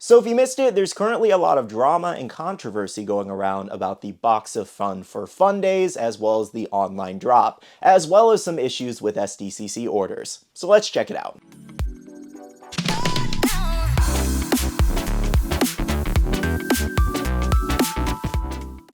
So if you missed it, there's currently a lot of drama and controversy going around about the box of fun for Fundays, as well as the online drop, as well as some issues with SDCC orders. So let's check it out.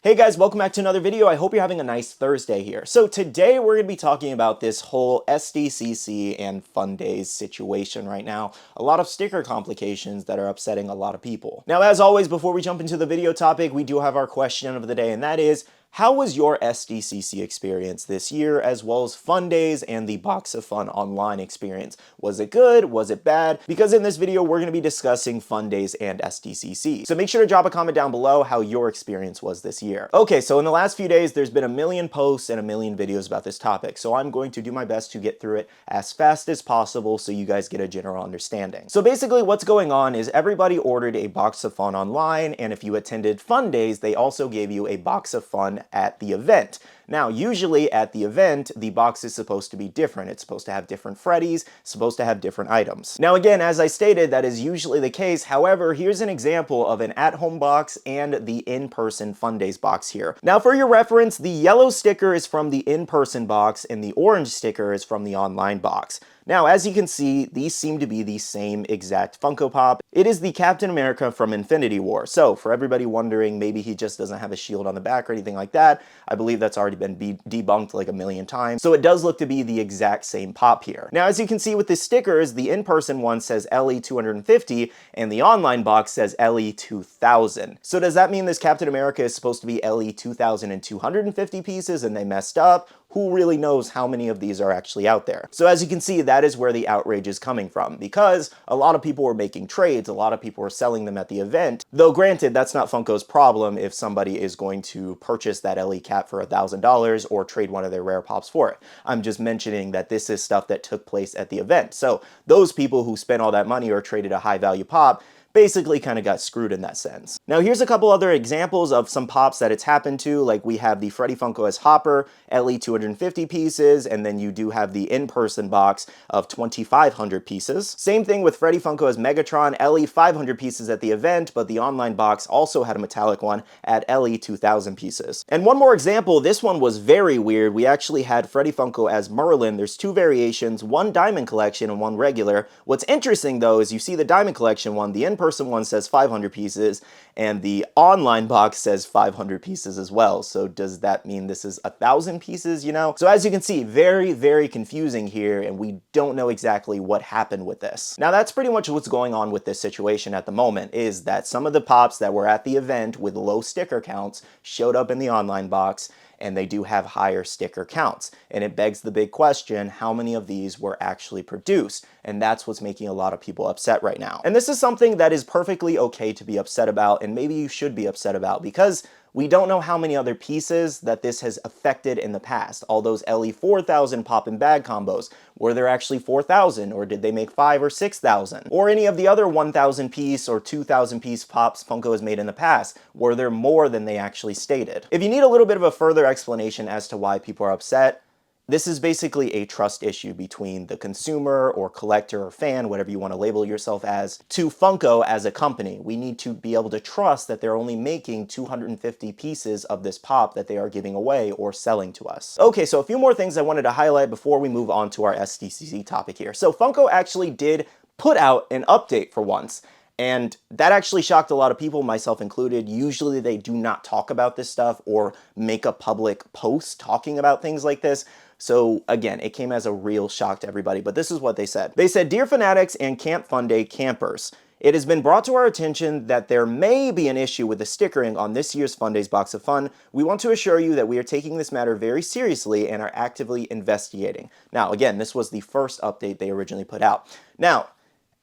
Hey guys, welcome back to another video. I hope you're having a nice Thursday here. So today we're going to be talking about this whole SDCC and Fundays situation right now. A lot of sticker complications that are upsetting a lot of people. Now, as always, before we jump into the video topic, we do have our question of the day, and that is, how was your SDCC experience this year, as well as Fundays and the Box of Fun online experience? Was it good? Was it bad? Because in this video, we're going to be discussing Fundays and SDCC. So make sure to drop a comment down below how your experience was this year. Okay, so in the last few days, there's been a million posts and a million videos about this topic. So I'm going to do my best to get through it as fast as possible so you guys get a general understanding. So basically what's going on is everybody ordered a Box of Fun online, and if you attended Fundays, they also gave you a Box of Fun at the event. Now, usually at the event, the box is supposed to be different. It's supposed to have different Freddies, supposed to have different items. Now again, as I stated, that is usually the case. However, here's an example of an at-home box and the in-person Fundays box here. Now for your reference, the yellow sticker is from the in-person box and the orange sticker is from the online box. Now, as you can see, these seem to be the same exact Funko Pop. It is the Captain America from Infinity War. So, for everybody wondering, maybe he just doesn't have a shield on the back or anything like that, I believe that's already been debunked like a million times. So it does look to be the exact same pop here. Now, as you can see with the stickers, the in-person one says LE250, and the online box says LE2000. So does that mean this Captain America is supposed to be LE2250 pieces and they messed up? Who really knows how many of these are actually out there? So as you can see, that is where the outrage is coming from, because a lot of people were making trades, a lot of people were selling them at the event, though granted, that's not Funko's problem if somebody is going to purchase that LE cap for $1,000 or trade one of their rare pops for it. I'm just mentioning that this is stuff that took place at the event. So those people who spent all that money or traded a high value pop basically kind of got screwed in that sense. Now here's a couple other examples of some pops that it's happened to, like we have the Freddy Funko as Hopper, LE250 pieces, and then you do have the in-person box of 2,500 pieces. Same thing with Freddy Funko as Megatron, LE500 pieces at the event, but the online box also had a metallic one at LE2000 pieces. And one more example, this one was very weird. We actually had Freddy Funko as Merlin. There's two variations, one Diamond Collection and one regular. What's interesting though is you see the Diamond Collection one, the in-person one says 500 pieces, and the online box says 500 pieces as well. So does that mean this is 1,000 pieces, you know? So as you can see, very, very confusing here, and we don't know exactly what happened with this. Now that's pretty much what's going on with this situation at the moment, is that some of the pops that were at the event with low sticker counts showed up in the online box, and they do have higher sticker counts. And it begs the big question, how many of these were actually produced? And that's what's making a lot of people upset right now. And this is something that is perfectly okay to be upset about, and maybe you should be upset about, because we don't know how many other pieces that this has affected in the past. All those LE4000 pop and bag combos, were there actually 4,000, or did they make 5 or 6,000? Or any of the other 1,000 piece or 2,000 piece pops Funko has made in the past, were there more than they actually stated? If you need a little bit of a further explanation as to why people are upset, this is basically a trust issue between the consumer or collector or fan, whatever you want to label yourself as, to Funko as a company. We need to be able to trust that they're only making 250 pieces of this pop that they are giving away or selling to us. Okay, so a few more things I wanted to highlight before we move on to our SDCC topic here. So Funko actually did put out an update for once. And that actually shocked a lot of people, myself included. Usually they do not talk about this stuff or make a public post talking about things like this. So again, it came as a real shock to everybody, but this is what they said. They said, "Dear Fanatics and Camp Funday campers, it has been brought to our attention that there may be an issue with the stickering on this year's Fundays Box of Fun. We want to assure you that we are taking this matter very seriously and are actively investigating." Now, again, this was the first update they originally put out. Now,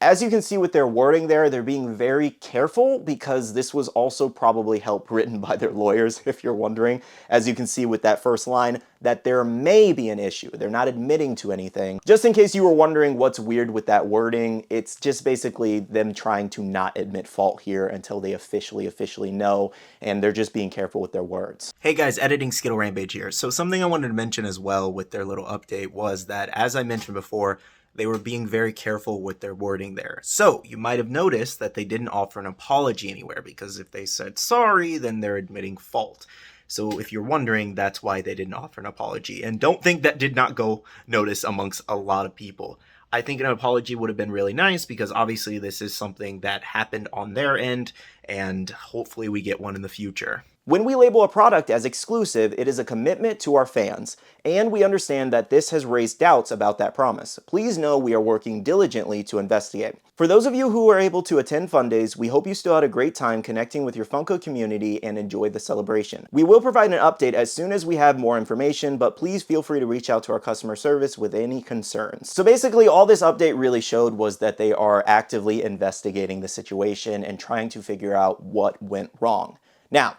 as you can see with their wording there, they're being very careful, because this was also probably help written by their lawyers, if you're wondering. As you can see with that first line, that there may be an issue. They're not admitting to anything. Just in case you were wondering what's weird with that wording, it's just basically them trying to not admit fault here until they officially know, and they're just being careful with their words. Hey guys, editing SkittleRampage here. So something I wanted to mention as well with their little update was that, as I mentioned before, They were being very careful with their wording there. So you might have noticed that they didn't offer an apology anywhere, because if they said sorry, then they're admitting fault. So if you're wondering, that's why they didn't offer an apology. And don't think that did not go noticed amongst a lot of people. I think an apology would have been really nice, because obviously this is something that happened on their end, and hopefully we get one in the future. When we label a product as exclusive, it is a commitment to our fans, and we understand that this has raised doubts about that promise. Please know we are working diligently to investigate. For those of you who were able to attend Fundays, we hope you still had a great time connecting with your Funko community and enjoyed the celebration. We will provide an update as soon as we have more information, but please feel free to reach out to our customer service with any concerns. So basically, all this update really showed was that they are actively investigating the situation and trying to figure out what went wrong. Now,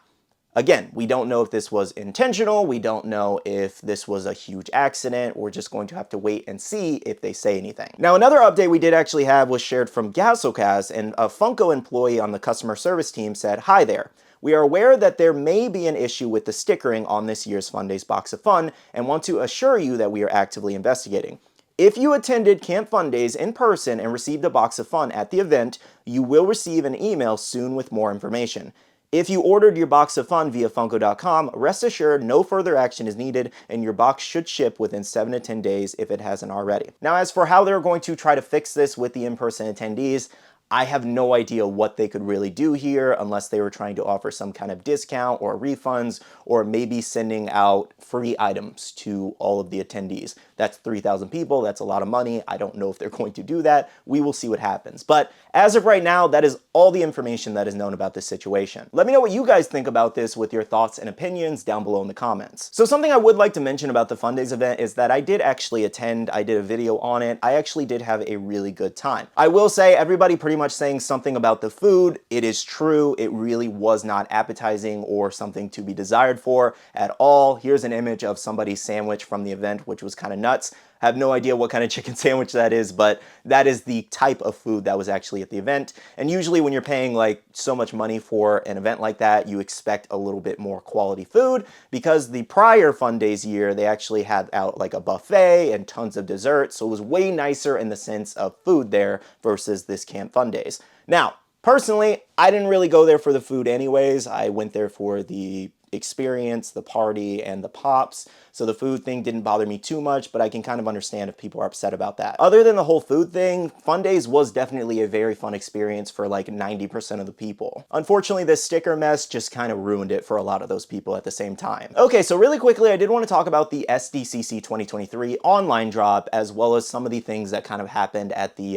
again, we don't know if this was intentional, we don't know if this was a huge accident, we're just going to have to wait and see if they say anything. Now, another update we did actually have was shared from Gasolcast, and a Funko employee on the customer service team said, "Hi there. We are aware that there may be an issue with the stickering on this year's Fundays Box of Fun, and want to assure you that we are actively investigating. If you attended Camp Fundays in person and received a box of fun at the event, you will receive an email soon with more information. If you ordered your box of fun via Funko.com, rest assured no further action is needed, and your box should ship within 7 to 10 days if it hasn't already." Now, as for how they're going to try to fix this with the in-person attendees, I have no idea what they could really do here, unless they were trying to offer some kind of discount or refunds, or maybe sending out free items to all of the attendees. That's 3,000 people, that's a lot of money. I don't know if they're going to do that. We will see what happens. But as of right now, that is all the information that is known about this situation. Let me know what you guys think about this with your thoughts and opinions down below in the comments. So something I would like to mention about the Fundays event is that I did actually attend. I did a video on it. I actually did have a really good time. I will say, everybody pretty much saying something about the food. It is true. It really was not appetizing or something to be desired for at all. Here's an image of somebody's sandwich from the event, which was kind of nuts. I have no idea what kind of chicken sandwich that is, but that is the type of food that was actually at the event. And usually when you're paying like so much money for an event like that, you expect a little bit more quality food, because the prior Fundays year, they actually had out like a buffet and tons of dessert. So it was way nicer in the sense of food there versus this Camp Fundays. Now, personally, I didn't really go there for the food anyways. I went there for the experience, the party, and the pops. So the food thing didn't bother me too much, but I can kind of understand if people are upset about that. Other than the whole food thing, Fundays was definitely a very fun experience for like 90% of the people. Unfortunately, this sticker mess just kind of ruined it for a lot of those people at the same time. Okay, so really quickly, I did want to talk about the SDCC 2023 online drop, as well as some of the things that kind of happened at the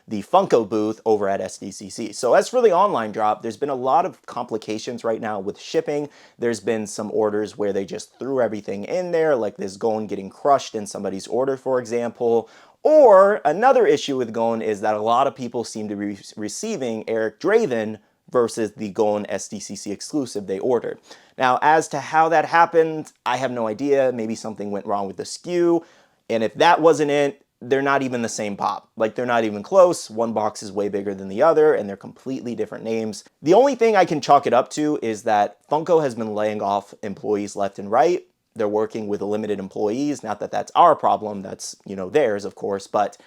Funko booth over at SDCC. So as for the online drop, there's been a lot of complications right now with shipping. There's been some orders where they just threw everything in there, like this Gone getting crushed in somebody's order, for example. Or another issue with Gone is that a lot of people seem to be receiving Eric Draven versus the Gone SDCC exclusive they ordered. Now, as to how that happened, I have no idea. Maybe something went wrong with the SKU, and if that wasn't it, they're not even the same pop. Like, they're not even close. One box is way bigger than the other, and they're completely different names. The only thing I can chalk it up to is that Funko has been laying off employees left and right. They're working with limited employees. Not that that's our problem. That's, you know, theirs, of course, but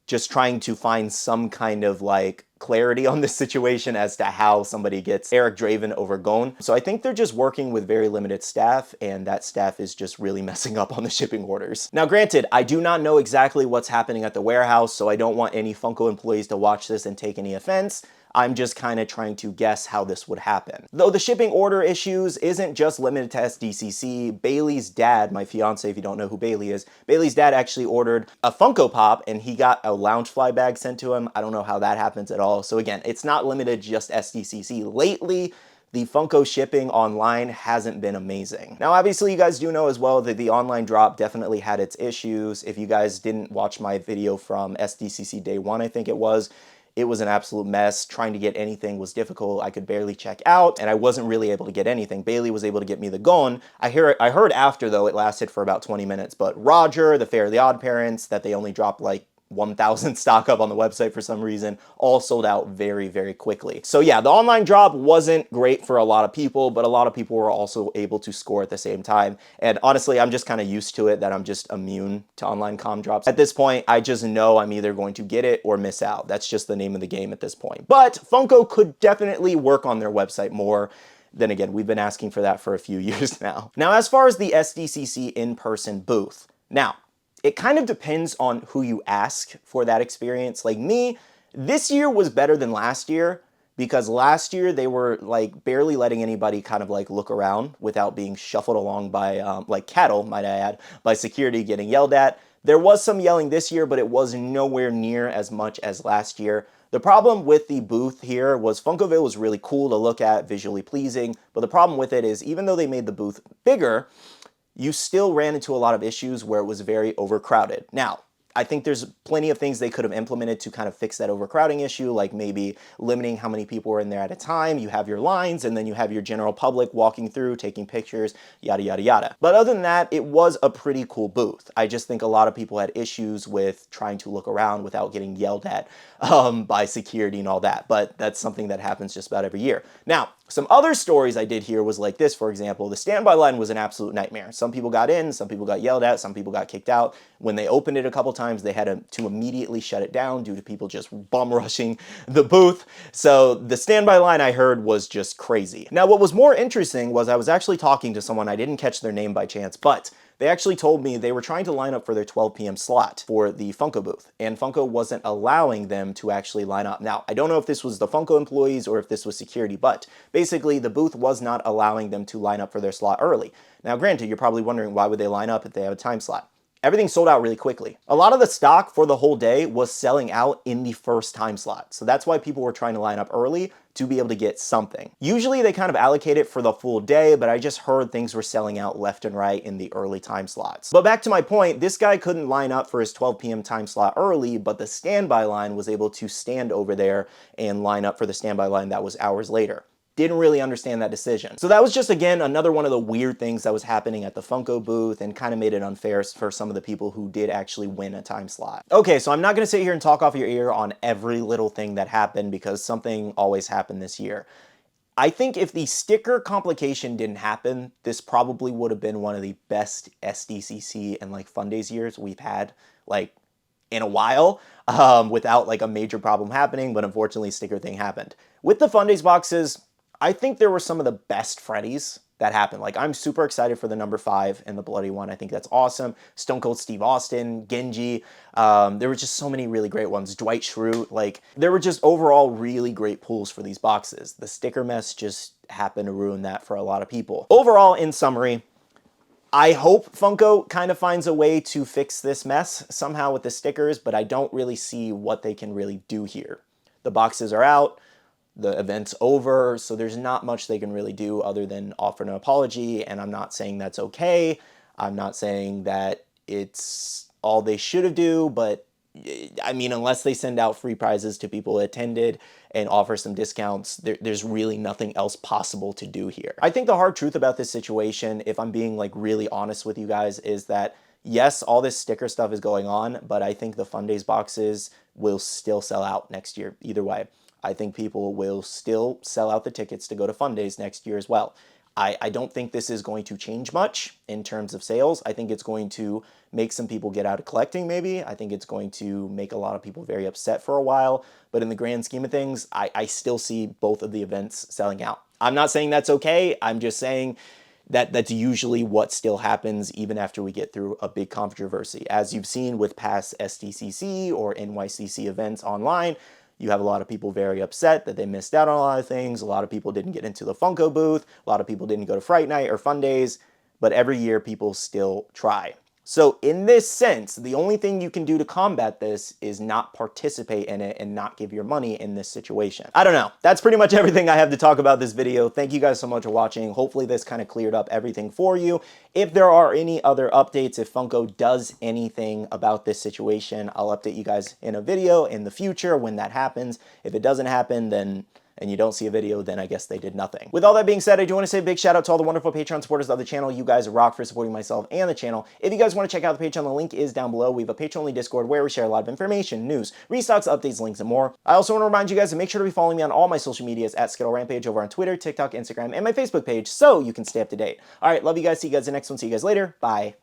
just trying to find some kind of like clarity on this situation as to how somebody gets Eric Draven over Gone. So I think they're just working with very limited staff, and that staff is just really messing up on the shipping orders. Now, granted, I do not know exactly what's happening at the warehouse, so I don't want any Funko employees to watch this and take any offense. I'm just kind of trying to guess how this would happen. Though the shipping order issues isn't just limited to SDCC, Bailey's dad, my fiance, if you don't know who Bailey is, Bailey's dad actually ordered a Funko Pop, and he got a Loungefly bag sent to him. I don't know how that happens at all. So again, it's not limited to just SDCC. Lately, the Funko shipping online hasn't been amazing. Now, obviously, you guys do know as well that the online drop definitely had its issues. If you guys didn't watch my video from SDCC Day 1, I think it was an absolute mess. Trying to get anything was difficult. I could barely check out, and I wasn't really able to get anything. Bailey was able to get me the Gone. I heard after, though, it lasted for about 20 minutes. But Roger, the Fairly Odd Parents, that they only dropped like 1,000 stock up on the website for some reason, all sold out very, very quickly. So yeah, the online drop wasn't great for a lot of people, but a lot of people were also able to score at the same time. And honestly, I'm just kind of used to it, that I'm just immune to online com drops. At this point, I just know I'm either going to get it or miss out. That's just the name of the game at this point. But Funko could definitely work on their website more. Then again, we've been asking for that for a few years now. Now, as far as the SDCC in-person booth, now, it kind of depends on who you ask for that experience. Like me, this year was better than last year, because last year they were like barely letting anybody kind of like look around without being shuffled along by like cattle, might I add, by security getting yelled at. There was some yelling this year, but it was nowhere near as much as last year. The problem with the booth here was Funkoville was really cool to look at, visually pleasing, but the problem with it is even though they made the booth bigger, you still ran into a lot of issues where it was very overcrowded. Now, I think there's plenty of things they could have implemented to kind of fix that overcrowding issue, like maybe limiting how many people are in there at a time. You have your lines, and then you have your general public walking through, taking pictures, yada, yada, yada. But other than that, it was a pretty cool booth. I just think a lot of people had issues with trying to look around without getting yelled at by security and all that. But that's something that happens just about every year. Now, some other stories I did hear was like this, for example, the standby line was an absolute nightmare. Some people got in, some people got yelled at, some people got kicked out. When they opened it a couple times, they had to immediately shut it down due to people just bum rushing the booth. So the standby line I heard was just crazy. Now, what was more interesting was I was actually talking to someone, I didn't catch their name by chance, but they actually told me they were trying to line up for their 12 p.m. slot for the Funko booth, and Funko wasn't allowing them to actually line up. Now, I don't know if this was the Funko employees or if this was security, but basically the booth was not allowing them to line up for their slot early. Now, granted, you're probably wondering why would they line up if they have a time slot? Everything sold out really quickly. A lot of the stock for the whole day was selling out in the first time slot. So that's why people were trying to line up early to be able to get something. Usually they kind of allocate it for the full day, but I just heard things were selling out left and right in the early time slots. But back to my point, this guy couldn't line up for his 12 p.m. time slot early, but the standby line was able to stand over there and line up for the standby line that was hours later. Didn't really understand that decision. So that was just, again, another one of the weird things that was happening at the Funko booth and kind of made it unfair for some of the people who did actually win a time slot. Okay, so I'm not gonna sit here and talk off your ear on every little thing that happened because something always happened this year. I think if the sticker complication didn't happen, this probably would have been one of the best SDCC and like Fundays years we've had like in a while without like a major problem happening, but unfortunately sticker thing happened. With the Fundays boxes, I think there were some of the best Freddies that happened. Like, I'm super excited for the number 5 and the bloody one. I think that's awesome. Stone Cold Steve Austin, Genji. There were just so many really great ones. Dwight Schrute. Like, there were just overall really great pulls for these boxes. The sticker mess just happened to ruin that for a lot of people. Overall, in summary, I hope Funko kind of finds a way to fix this mess somehow with the stickers, but I don't really see what they can really do here. The boxes are out. The event's over, so there's not much they can really do other than offer an apology, and I'm not saying that's okay. I'm not saying that it's all they should have do, but I mean, unless they send out free prizes to people who attended and offer some discounts, there's really nothing else possible to do here. I think the hard truth about this situation, if I'm being like really honest with you guys, is that yes, all this sticker stuff is going on, but I think the Fundays boxes will still sell out next year either way. I think people will still sell out the tickets to go to Fundays next year as well. I don't think this is going to change much in terms of sales. I think it's going to make some people get out of collecting maybe. I think it's going to make a lot of people very upset for a while. But in the grand scheme of things, I still see both of the events selling out. I'm not saying that's okay. I'm just saying that that's usually what still happens even after we get through a big controversy. As you've seen with past SDCC or NYCC events online, you have a lot of people very upset that they missed out on a lot of things. A lot of people didn't get into the Funko booth. A lot of people didn't go to Fright Night or Fundays. But every year, people still try. So in this sense, the only thing you can do to combat this is not participate in it and not give your money in this situation. I don't know. That's pretty much everything I have to talk about this video. Thank you guys so much for watching. Hopefully this kind of cleared up everything for you. If there are any other updates, if Funko does anything about this situation, I'll update you guys in a video in the future when that happens. If it doesn't happen, then and you don't see a video, then I guess they did nothing. With all that being said, I do want to say a big shout out to all the wonderful Patreon supporters of the channel. You guys rock for supporting myself and the channel. If you guys want to check out the Patreon, the link is down below. We have a Patreon-only Discord where we share a lot of information, news, restocks, updates, links, and more. I also want to remind you guys to make sure to be following me on all my social medias at SkittleRampage over on Twitter, TikTok, Instagram, and my Facebook page so you can stay up to date. All right, love you guys. See you guys in the next one. See you guys later. Bye.